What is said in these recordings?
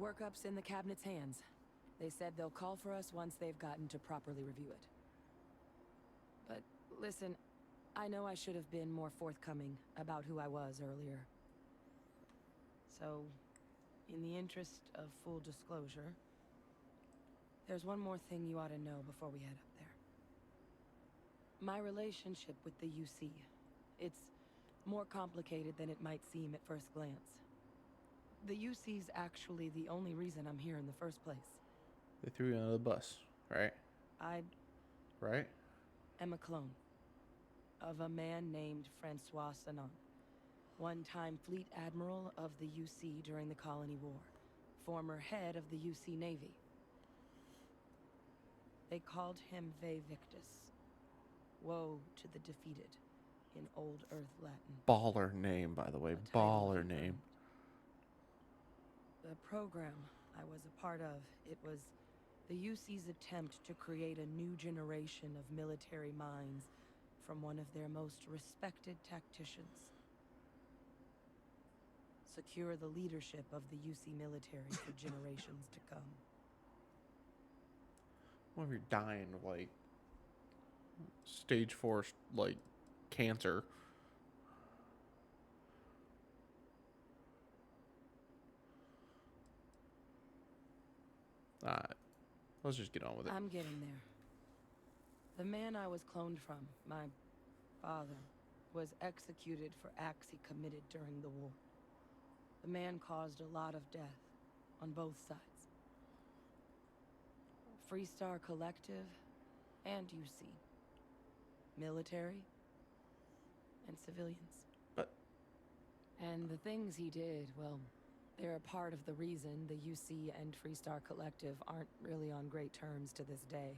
workup's in the cabinet's hands. They said they'll call for us once they've gotten to properly review it. But listen, I know I should have been more forthcoming about who I was earlier. So, in the interest of full disclosure, there's one more thing you ought to know before we head up there. My relationship with the UC, it's more complicated than it might seem at first glance. The UC's actually the only reason I'm here in the first place. They threw you under the bus, right? I am a clone of a man named Francois Sanon, one-time fleet admiral of the UC during the Colony War, former head of the UC Navy. They called him Ve Victus, woe to the defeated, in Old Earth Latin. Baller name, by the way. Baller name. The program I was a part of, it was the UC's attempt to create a new generation of military minds from one of their most respected tacticians. Secure the leadership of the UC military for generations to come. What if you're dying of, like, stage 4, like, cancer? Alright. Let's just get on with it. I'm getting there. The man I was cloned from, my father, was executed for acts he committed during the war. The man caused a lot of death on both sides. Freestar Collective and UC. Military and civilians. But... And the things he did, well, they're a part of the reason the UC and Freestar Collective aren't really on great terms to this day.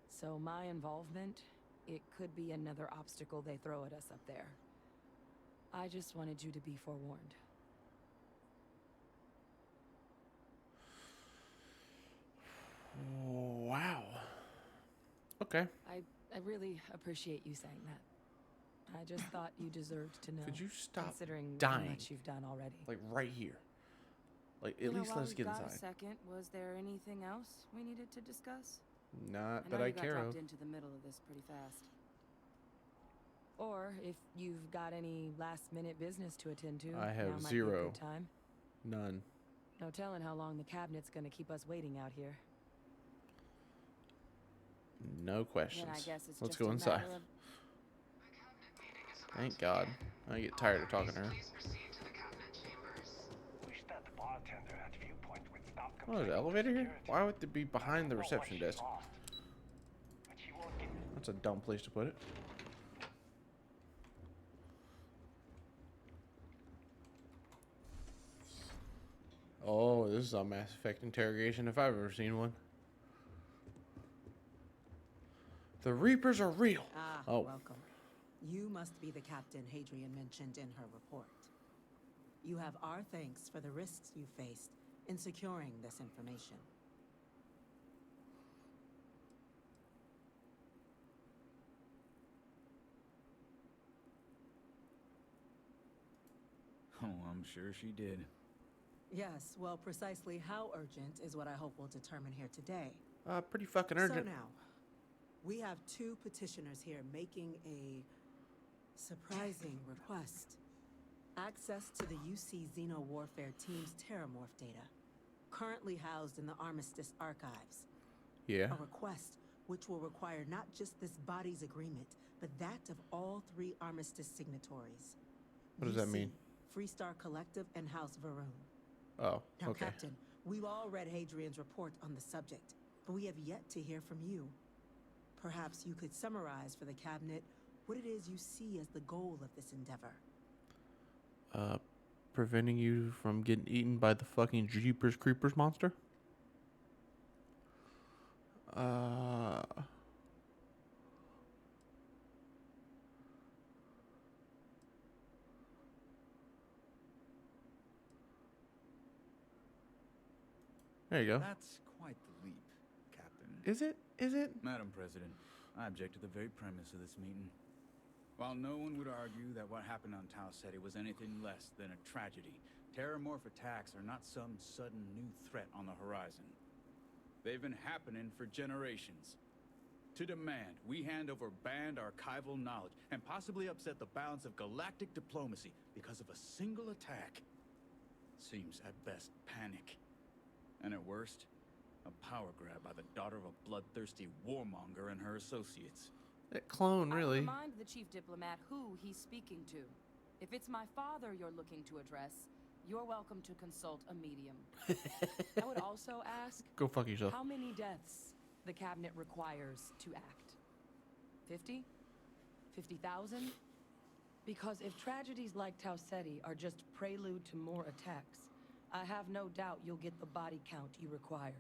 So my involvement, it could be another obstacle they throw at us up there. I just wanted you to be forewarned. Wow. Okay. I really appreciate you saying that. I just thought you deserved to know. Could you stop considering dying? how much you've done already. Like, right here. Like, at least let's get inside. A second, was there anything else we needed to discuss? Not that I care of. Dropped into the middle of this pretty fast. Or if you've got any last-minute business to attend to, I have now might zero. Be a good time. None. No telling how long the cabinet's gonna keep us waiting out here. No questions. I guess it's Let's just go inside. Of... Thank God. I get tired of talking to her. Oh, there's an elevator here? Why would it be behind the reception desk? That's a dumb place to put it. Oh, this is a Mass Effect interrogation if I've ever seen one. The Reapers are real. Oh. Welcome. You must be the captain Hadrian mentioned in her report. You have our thanks for the risks you faced in securing this information. Oh, I'm sure she did. Yes, well, precisely how urgent is what I hope we'll determine here today. Pretty fucking urgent. So now, we have two petitioners here making a surprising request. Access to the UC Xeno Warfare Team's Terramorph data, currently housed in the Armistice archives. Yeah. A request which will require not just this body's agreement, but that of all three Armistice signatories. What does that mean? Freestar Collective and House Varun. Oh, Now, okay. Captain, we've all read Hadrian's report on the subject, but we have yet to hear from you. Perhaps you could summarize for the Cabinet what it is you see as the goal of this endeavor. Preventing you from getting eaten by the fucking Jeepers Creepers monster? There you go. That's quite the leap, Captain. Is it? Is it? Madam President, I object to the very premise of this meeting. While no one would argue that what happened on Tau Ceti was anything less than a tragedy, Terramorph attacks are not some sudden new threat on the horizon. They've been happening for generations. To demand we hand over banned archival knowledge and possibly upset the balance of galactic diplomacy because of a single attack seems at best panic. And at worst, a power grab by the daughter of a bloodthirsty warmonger and her associates. That clone, I'll really. remind the chief diplomat who he's speaking to. If it's my father you're looking to address, you're welcome to consult a medium. I would also ask, Go fuck yourself. how many deaths the cabinet requires to act? 50? 50,000? Because if tragedies like Tauceti are just prelude to more attacks, I have no doubt you'll get the body count you require.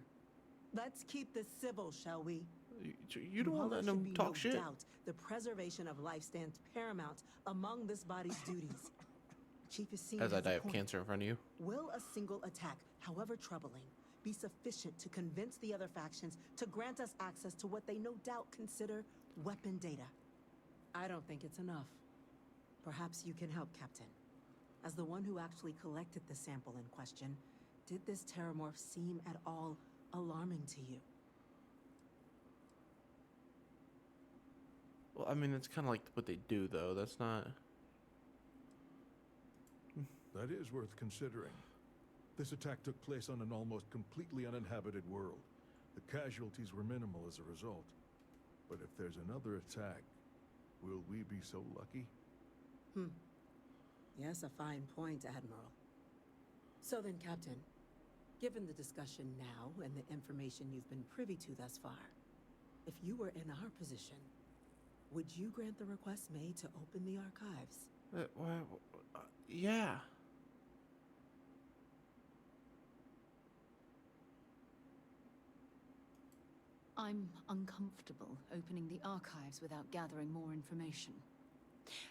Let's keep this civil, shall we? You don't want to let While there them should be talk no shit. doubt, the preservation of life stands paramount among this body's duties. Chief is seen As I has a die of point. cancer in front of you. Will a single attack, however troubling, be sufficient to convince the other factions to grant us access to what they no doubt consider weapon data? I don't think it's enough. Perhaps you can help, Captain. As the one who actually collected the sample in question, did this terramorph seem at all alarming to you? Well, I mean, it's kind of like what they do, though. That's not... That is worth considering. This attack took place on an almost completely uninhabited world. The casualties were minimal as a result. But if there's another attack, will we be so lucky? Yes, a fine point, Admiral. So then, Captain, given the discussion now and the information you've been privy to thus far, if you were in our position, would you grant the request made to open the archives? Yeah. I'm uncomfortable opening the archives without gathering more information.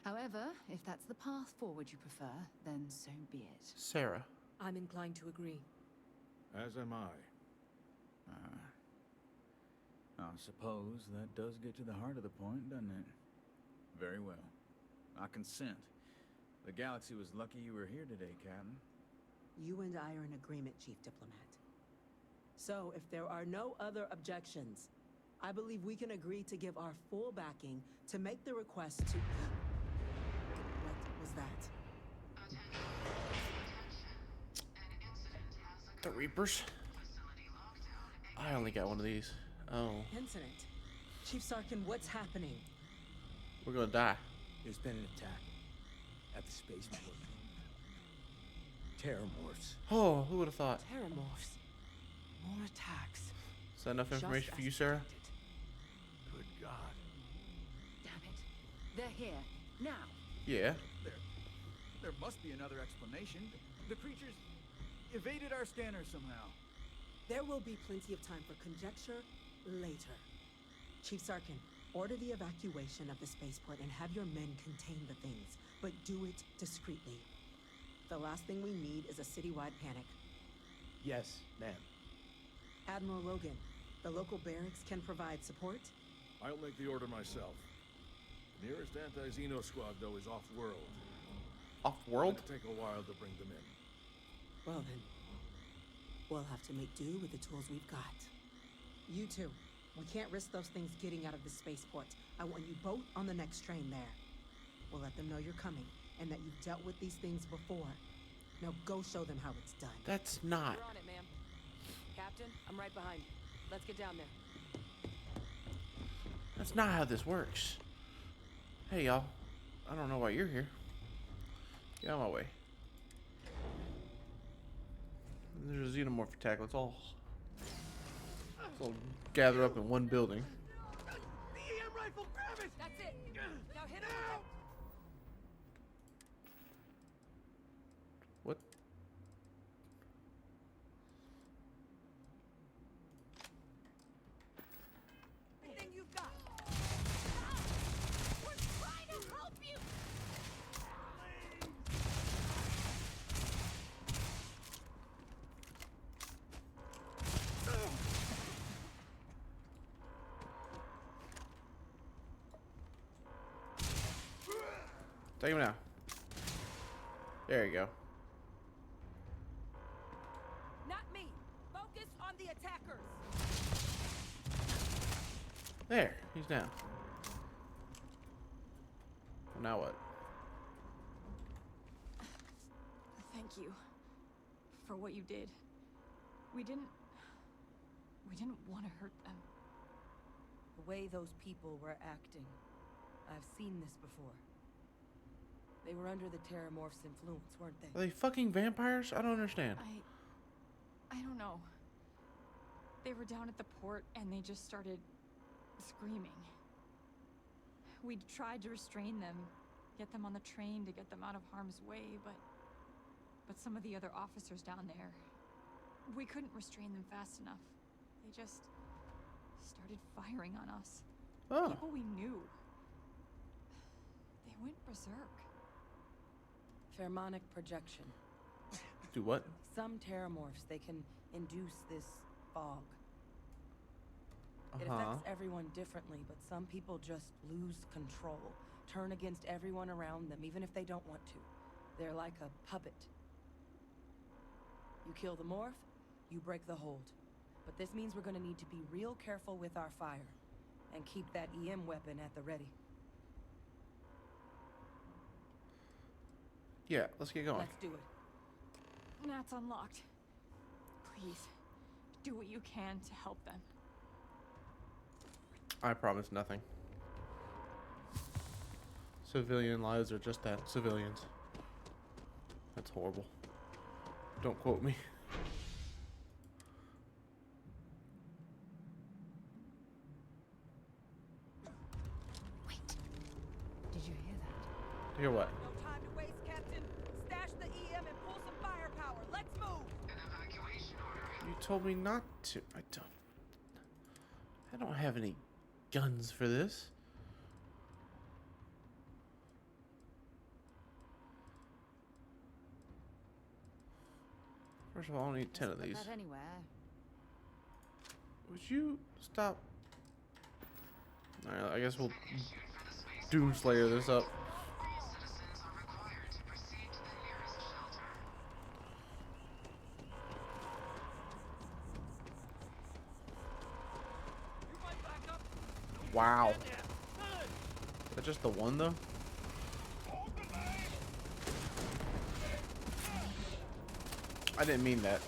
However, if that's the path forward you prefer, then so be it. Sarah. I'm inclined to agree. As am I. I suppose that does get to the heart of the point, doesn't it? Very well. I consent. The galaxy was lucky you were here today, Captain. You and I are in agreement, Chief Diplomat. So, if there are no other objections, I believe we can agree to give our full backing to make the request to... What was that? The Reapers. I only got one of these. Oh. Incident. Chief Sarkin, what's happening? We're gonna die. There's been an attack at the spaceport. Terramorphs. Oh, who would have thought? Terramorphs. More attacks. Is that enough information for you, Sarah? Good God. Damn it. They're here. Now. Yeah. There must be another explanation. The creatures evaded our scanner somehow. There will be plenty of time for conjecture later. Chief Sarkin, order the evacuation of the spaceport and have your men contain the things, but do it discreetly. The last thing we need is a citywide panic. Yes, ma'am. Admiral Logan, the local barracks can provide support? I'll make the order myself. The nearest anti-Xeno squad, though, is off-world. Off-world? It'll take a while to bring them in. Well then, we'll have to make do with the tools we've got. You two, we can't risk those things getting out of the spaceport. I want you both on the next train there. We'll let them know you're coming, and that you've dealt with these things before. Now go show them how it's done. That's not. We're on it, ma'am. Captain, I'm right behind you. Let's get down there. That's not how this works. Hey, y'all. I don't know why you're here. Get out of my way. There's a xenomorph attack. Let's all gather up in one building. The EM rifle, grab it! That's it. Now hit him. What? Everything you've got. We're trying to help you! Take him now. There you go. There, he's down. Well, now what? Thank you for what you did. We didn't want to hurt them. The way those people were acting, I've seen this before. They were under the Terramorph's influence, weren't they? Are they fucking vampires? I don't understand. I don't know. They were down at the port and they just started screaming. We tried to restrain them, get them on the train to get them out of harm's way, but some of the other officers down there, we couldn't restrain them fast enough. They just started firing on us. Oh. People we knew. They went berserk. Pheromonic projection. Do what? Some Terramorphs, they can induce this fog. It Uh-huh. affects everyone differently, but some people just lose control. Turn against everyone around them, even if they don't want to. They're like a puppet. You kill the morph, you break the hold. But this means we're gonna need to be real careful with our fire. And keep that EM weapon at the ready. Yeah, let's get going. Let's do it. Nat's unlocked. Please, do what you can to help them. I promise nothing. Civilian lives are just that, civilians. That's horrible. Don't quote me. Wait. Did you hear that? Hear what? No time to waste, Captain. Stash the EM and pull some firepower. Let's move. You told me not to. I don't have any guns for this. First of all, I need 10 of Put these. that anywhere. Would you stop? Alright, I guess we'll Doomslayer this up. Wow. Is that just the one though? I didn't mean that.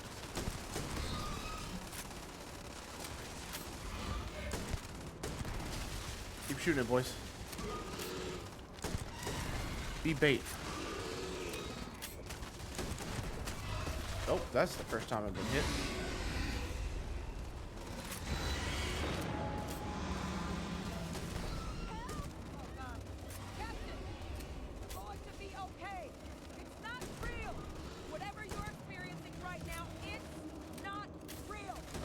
Keep shooting it, boys. Be bait. Oh, that's the first time I've been hit.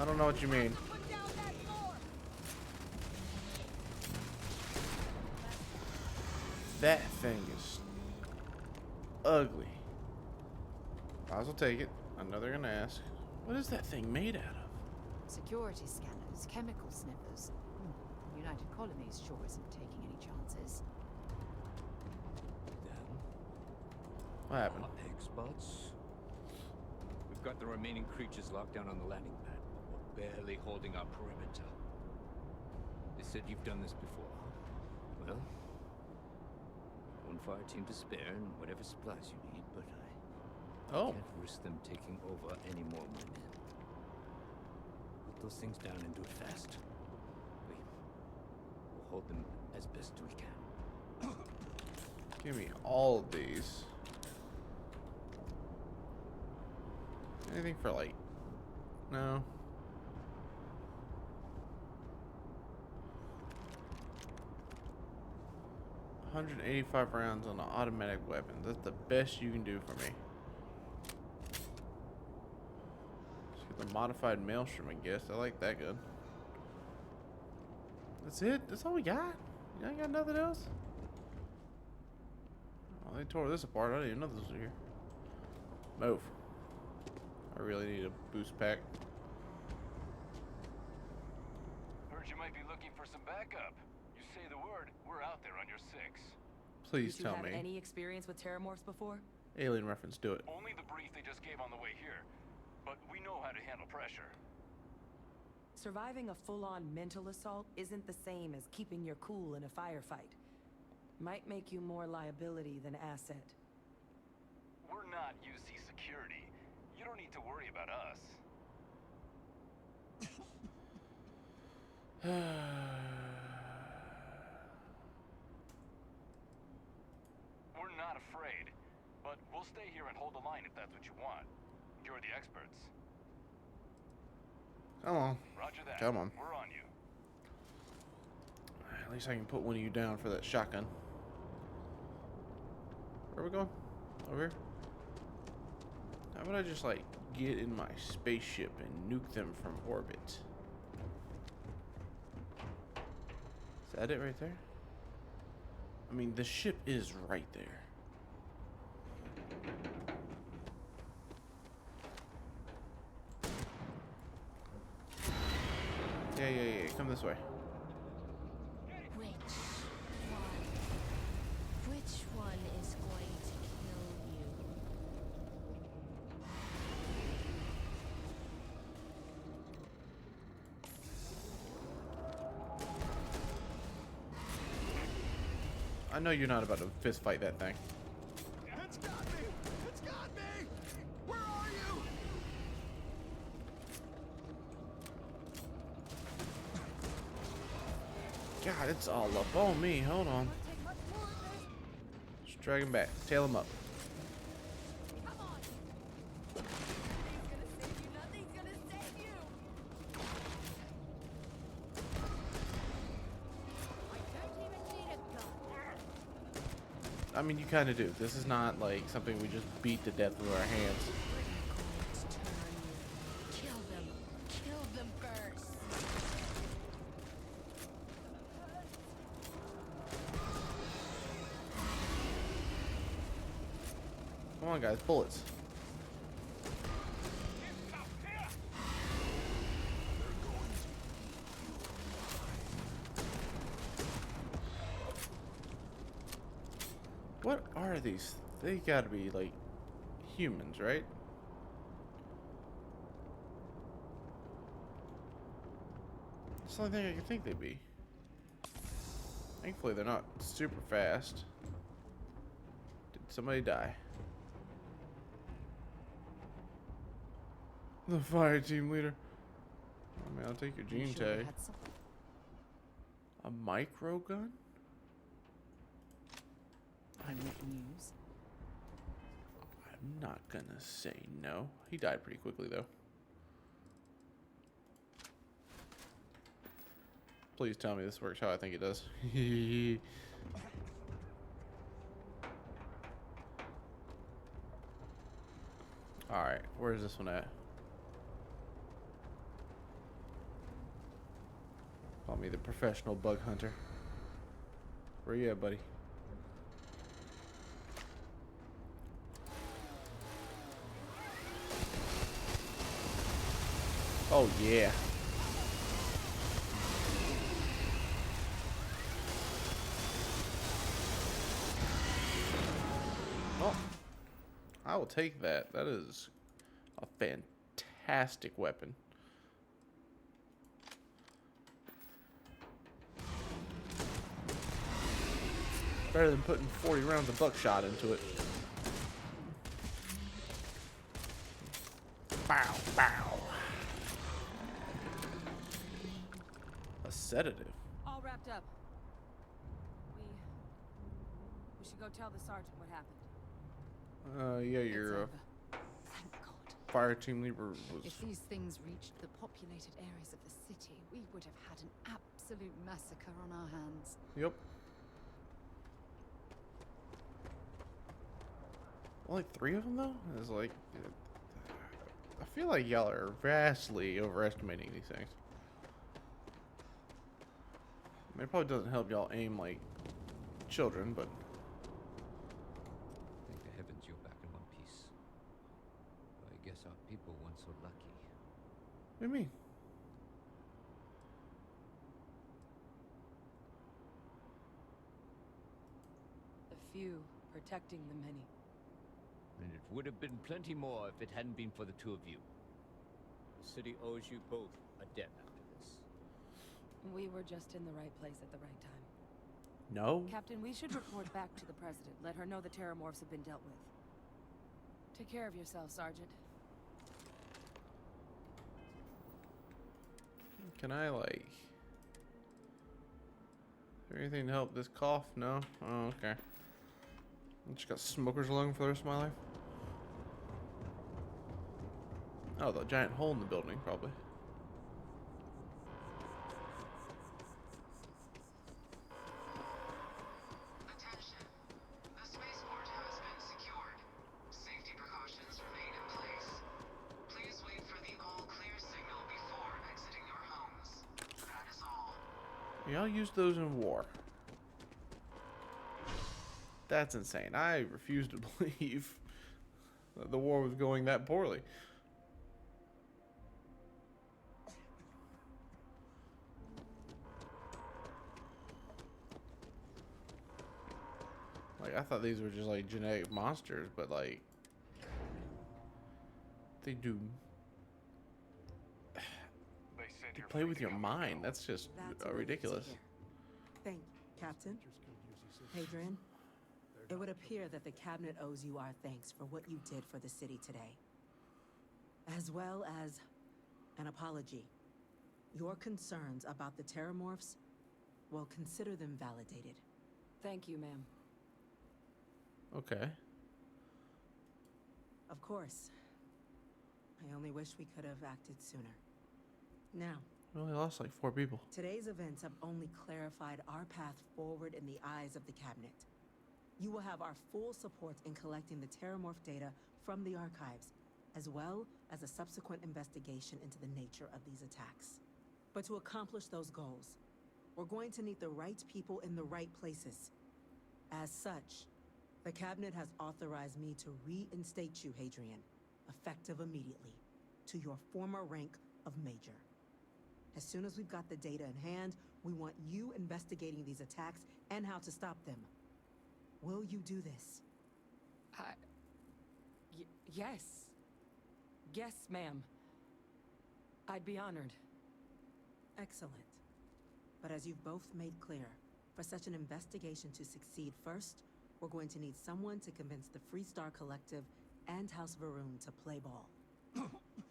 I don't know what you mean. That thing is ugly. Might as well take it. I know they're gonna ask. What is that thing made out of? Security scanners, chemical sniffers. United Colonies sure isn't taking any chances. What happened? Experts. We've got the remaining creatures locked down on the landing pad. We're barely holding our perimeter. They said you've done this before. Well, one fire team to spare and whatever supplies you need, but I can't risk them taking over any more of my men. Put those things down and do it fast. We'll hold them as best we can. Give me all of these. Anything for like... No. $185 rounds on an automatic weapon. That's the best you can do for me. Let's get the modified maelstrom, I guess. I like that good. That's it? That's all we got? You ain't got nothing else? Oh, they tore this apart. I didn't even know this was here. Move. I really need a boost pack. Heard you might be looking for some backup. You say the word, we're out there on your 6. Please Did you tell have me. any experience with Terramorphs before? Alien reference, do it. Only the brief they just gave on the way here. But we know how to handle pressure. Surviving a full-on mental assault isn't the same as keeping your cool in a firefight. Might make you more liability than asset. We're not UC security. You don't need to worry about us. We're not afraid, but we'll stay here and hold the line if that's what you want. You're the experts. Come on. Roger that. Come on. We're on you. At least I can put one of you down for that shotgun. Where are we going? Over here? How about I just, like, get in my spaceship and nuke them from orbit? Is that it right there? I mean, the ship is right there. Yeah. Come this way. Which one is going to kill you? I know you're not about to fist fight that thing. It's got me! It's got me! Where are you? God, it's all up on me. Hold on. Just drag him back. Tail him up. Come on! Nothing's gonna save you! Nothing's gonna save you! I don't even need a gun. I mean, you kind of do. This is not like something we just beat to death with our hands. Kill them. Kill them first. Come on, guys. Bullets. What are these? They gotta be, like, humans, right? That's the only thing I can think they'd be. Thankfully, they're not super fast. Did somebody die? The fire team leader. I mean, I'll take your gene tag. A micro gun? Unwritten news. I'm not gonna say no. He died pretty quickly, though. Please tell me this works how I think it does. Alright, where's this one at? Call me the professional bug hunter. Where you at, buddy? Oh, yeah. Oh, I will take that. That is a fantastic weapon. Better than putting 40 rounds of buckshot into it. Bow, bow. A sedative. All wrapped up. We should go tell the sergeant what happened. Yeah, It's your over. Thank God. fire team leader was... If these things reached the populated areas of the city, we would have had an absolute massacre on our hands. Yep. Only 3 of them, though? It's like... I feel like y'all are vastly overestimating these things. I mean, it probably doesn't help y'all aim like children, but... Thank the heavens you're back in one piece. I guess our people weren't so lucky. What do you mean? The few protecting the many. And it would have been plenty more if it hadn't been for the two of you. The city owes you both a debt after this. We were just in the right place at the right time. No. Captain, we should report back to the President. Let her know the Terramorphs have been dealt with. Take care of yourself, Sergeant. Can I, like... Is there anything to help this cough? No? Oh, okay. I just got smoker's lung for the rest of my life. Oh, the giant hole in the building, probably. Attention. The spaceport has been secured. Safety precautions remain in place. Please wait for the all-clear signal before exiting your homes. That is all. Y'all use those in war. That's insane. I refuse to believe that the war was going that poorly. Like, I thought these were just like genetic monsters, but like they do They said they you're play free with to your go. mind. That's just That's relief to ridiculous. hear. Thank you, Captain. Hadrian, it would appear that the Cabinet owes you our thanks for what you did for the city today. As well as an apology. Your concerns about the Terramorphs, well, consider them validated. Thank you, ma'am. Okay. Of course. I only wish we could have acted sooner. Now, We only lost like 4 people. today's events have only clarified our path forward in the eyes of the Cabinet. You will have our full support in collecting the Terramorph data from the archives, as well as a subsequent investigation into the nature of these attacks. But to accomplish those goals, we're going to need the right people in the right places. As such, the Cabinet has authorized me to reinstate you, Hadrian, effective immediately, to your former rank of Major. As soon as we've got the data in hand, we want you investigating these attacks and how to stop them. Will you do this? Yes. Yes, ma'am. I'd be honored. Excellent. But as you've both made clear, for such an investigation to succeed first, we're going to need someone to convince the Freestar Collective and House Varun to play ball.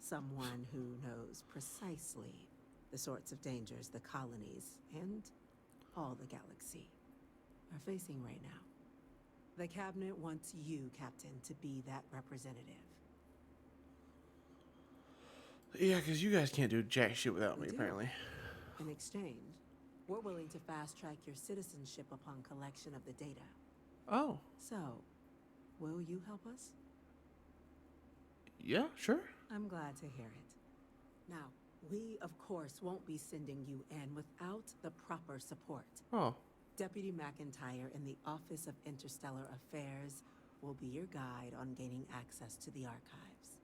Someone who knows precisely the sorts of dangers the colonies and all the galaxy are facing right now. The Cabinet wants you, Captain, to be that representative. Yeah, because you guys can't do jack shit without me, We do. apparently. In exchange, we're willing to fast-track your citizenship upon collection of the data. Oh. So, will you help us? Yeah, sure. I'm glad to hear it. Now, we, of course, won't be sending you in without the proper support. Oh. Deputy McIntyre in the Office of Interstellar Affairs will be your guide on gaining access to the archives.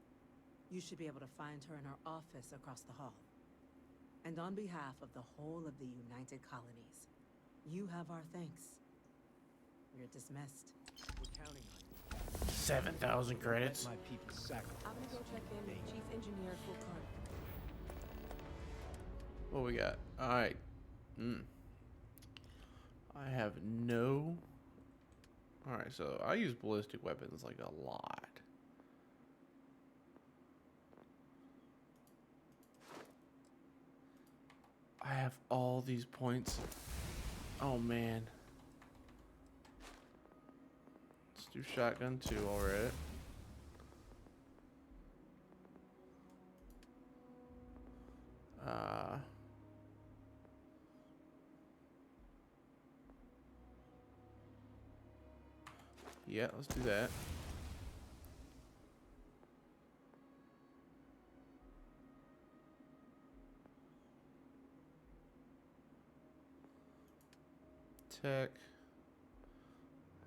You should be able to find her in her office across the hall. And on behalf of the whole of the United Colonies, you have our thanks. You're dismissed. We're counting on you. 7,000 credits. Let my people sacrifice. I'm gonna go check in with Chief Engineer Fulcard. What we got? Alright. I have no... Alright, so I use ballistic weapons like a lot. I have all these points. Oh man. Let's do shotgun 2 already. Yeah, let's do that. Tech.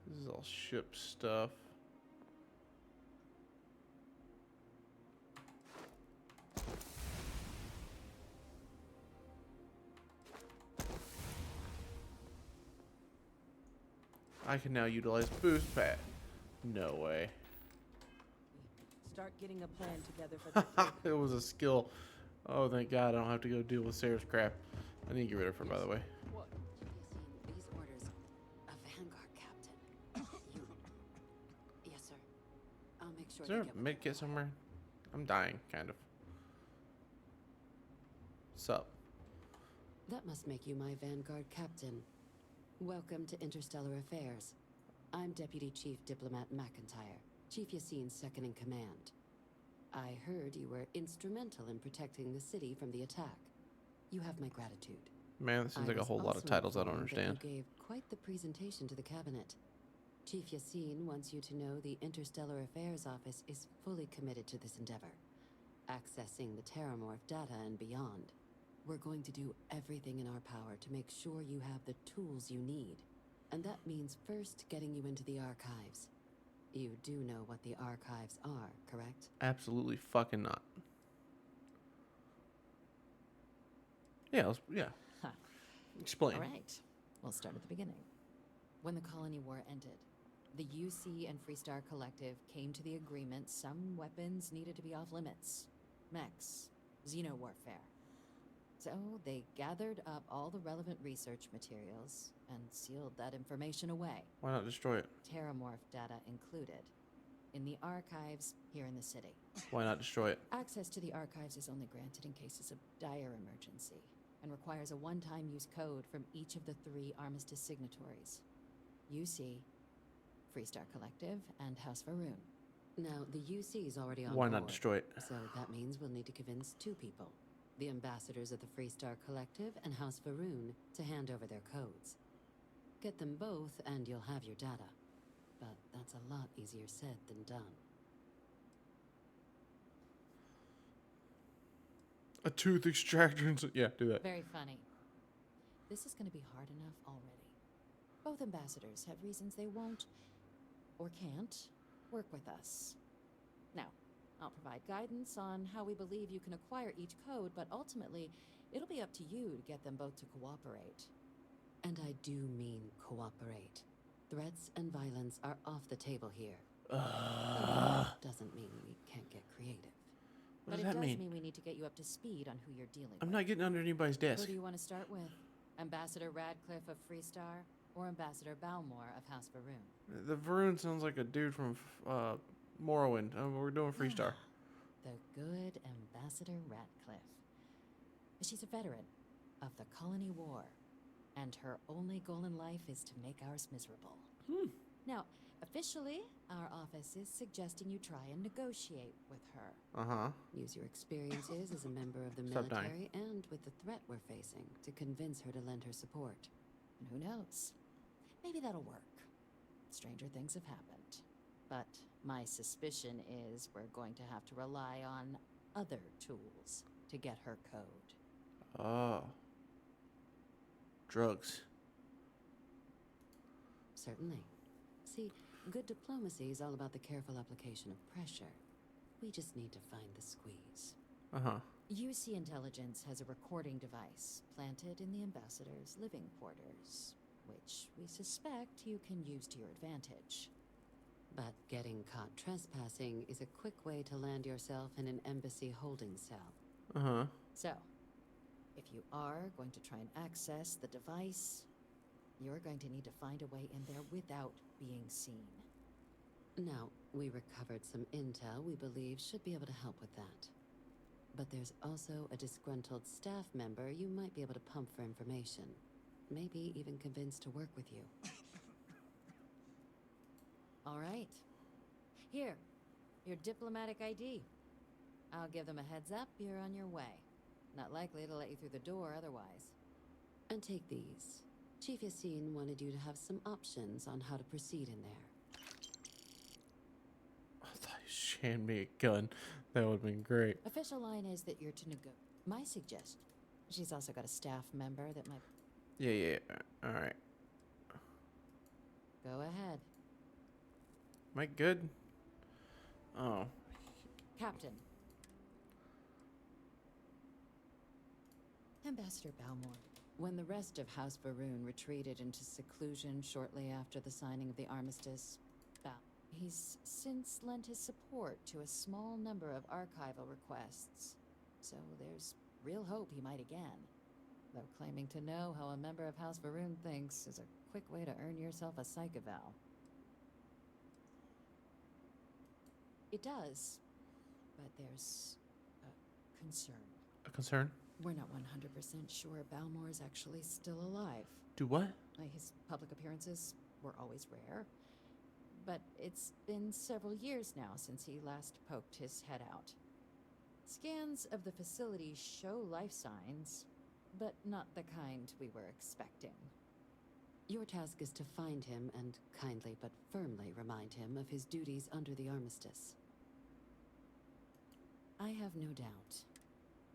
This is all ship stuff. I can now utilize boost pad. No way. Start getting a plan together for that. It was a skill. Oh, thank God I don't have to go deal with Sarah's crap. I need to get rid of her, by the way. What? These orders. A Vanguard captain. You... Yes, sir. I'll make sure Is there they a get what med kit somewhere? I'm dying, kind of. Sup? That must make you my Vanguard captain. Welcome to Interstellar Affairs. I'm Deputy Chief Diplomat McIntyre, Chief Yassine's second in command. I heard you were instrumental in protecting the city from the attack. You have my gratitude. Man, this seems like a was whole lot of also titles I don't informed that understand. You gave quite the presentation to the cabinet. Chief Yassine wants you to know the Interstellar Affairs Office is fully committed to this endeavor, accessing the Terramorph data and beyond. We're going to do everything in our power to make sure you have the tools you need. And that means first getting you into the archives. You do know what the archives are, correct? Absolutely fucking not. Yeah, yeah. Huh. Explain. All right. We'll start at the beginning. When the Colony War ended, the UC and Freestar Collective came to the agreement some weapons needed to be off limits. Mechs, xeno-warfare. So they gathered up all the relevant research materials and sealed that information away. Why not destroy it? Terramorph data included. In the archives here in the city. Why not destroy it? Access to the archives is only granted in cases of dire emergency and requires a one-time use code from each of the 3 Armistice signatories. UC, Freestar Collective, and House Varoon. Now, the UC is already on Why board. not destroy it? So that means we'll need to convince 2 people. The ambassadors of the Freestar Collective and House Varoon to hand over their codes. Get them both and you'll have your data. But that's a lot easier said than done. A tooth extractor and yeah, do that. Very funny. This is going to be hard enough already. Both ambassadors have reasons they won't, or can't, work with us. Now, I'll provide guidance on how we believe you can acquire each code, but ultimately, it'll be up to you to get them both to cooperate. And I do mean cooperate. Threats and violence are off the table here. Doesn't mean we can't get creative. What But does it that does mean? mean we need to get you up to speed on who you're dealing with. I'm not getting under anybody's desk. Who do you want to start with? Ambassador Radcliffe of Freestar, or Ambassador Balmore of House Varoon? The Varoon sounds like a dude from Morrowind. We're doing Freestar. The good Ambassador Radcliffe. She's a veteran of the Colony War, and her only goal in life is to make ours miserable. Now, officially, our office is suggesting you try and negotiate with her. Uh-huh. Use your experiences as a member of the Stop dying. military and with the threat we're facing to convince her to lend her support. And who knows? Maybe that'll work. Stranger things have happened. But my suspicion is we're going to have to rely on other tools to get her code. Oh. Drugs. Certainly. See, good diplomacy is all about the careful application of pressure. We just need to find the squeeze. Uh-huh. UC Intelligence has a recording device planted in the ambassador's living quarters, which we suspect you can use to your advantage. But getting caught trespassing is a quick way to land yourself in an embassy holding cell. Uh-huh. So, if you are going to try and access the device, you're going to need to find a way in there without being seen. Now, we recovered some intel we believe should be able to help with that. But there's also a disgruntled staff member you might be able to pump for information. Maybe even convince to work with you. All right. Here, your diplomatic ID. I'll give them a heads up, you're on your way. Not likely to let you through the door otherwise. And take these. Chief Yassine wanted you to have some options on how to proceed in there. I thought you handed me a gun. That would have been great. Official line is that you're to my suggestion. She's also got a staff member that might... Yeah. Alright. Go ahead. Am I good? Oh. Captain. Ambassador Balmore. When the rest of House Varoon retreated into seclusion shortly after the signing of the armistice, he's since lent his support to a small number of archival requests. So there's real hope he might again. though claiming to know how a member of House Varun thinks is a quick way to earn yourself a psych eval. It does, but there's a concern. A concern? We're not 100% sure Balmore is actually still alive. Do what? His public appearances were always rare, but it's been several years now since he last poked his head out. Scans of the facility show life signs, but not the kind we were expecting. Your task is to find him and kindly but firmly remind him of his duties under the armistice. I have no doubt.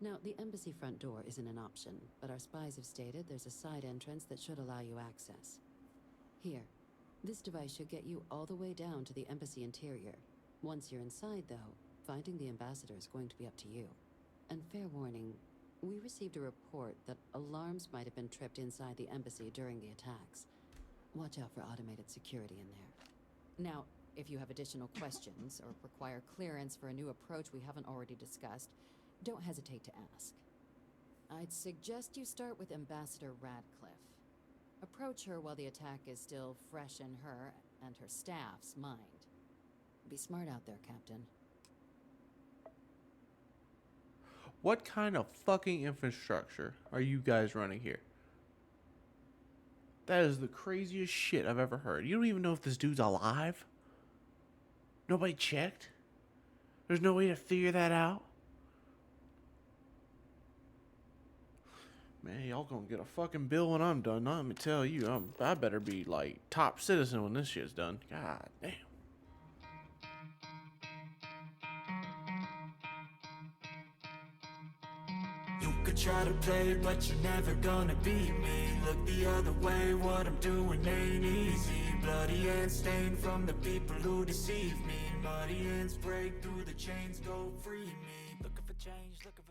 Now, the embassy front door isn't an option, but our spies have stated there's a side entrance that should allow you access. Here, this device should get you all the way down to the embassy interior. Once you're inside, though, finding the ambassador is going to be up to you. And fair warning, we received a report that alarms might have been tripped inside the embassy during the attacks. Watch out for automated security in there. Now, if you have additional questions or require clearance for a new approach we haven't already discussed, don't hesitate to ask. I'd suggest you start with Ambassador Radcliffe. Approach her while the attack is still fresh in her and her staff's mind. Be smart out there, Captain. What kind of fucking infrastructure are you guys running here? That is the craziest shit I've ever heard. You don't even know if this dude's alive? Nobody checked? There's no way to figure that out? Man, y'all gonna get a fucking bill when I'm done. Let me tell you, I better be like top citizen when this shit's done. God damn. You could try to play, but you're never gonna beat me. Look the other way, what I'm doing ain't easy. Bloody hands stained from the people who deceive me. Muddy hands break through the chains, go free me. Looking for change, looking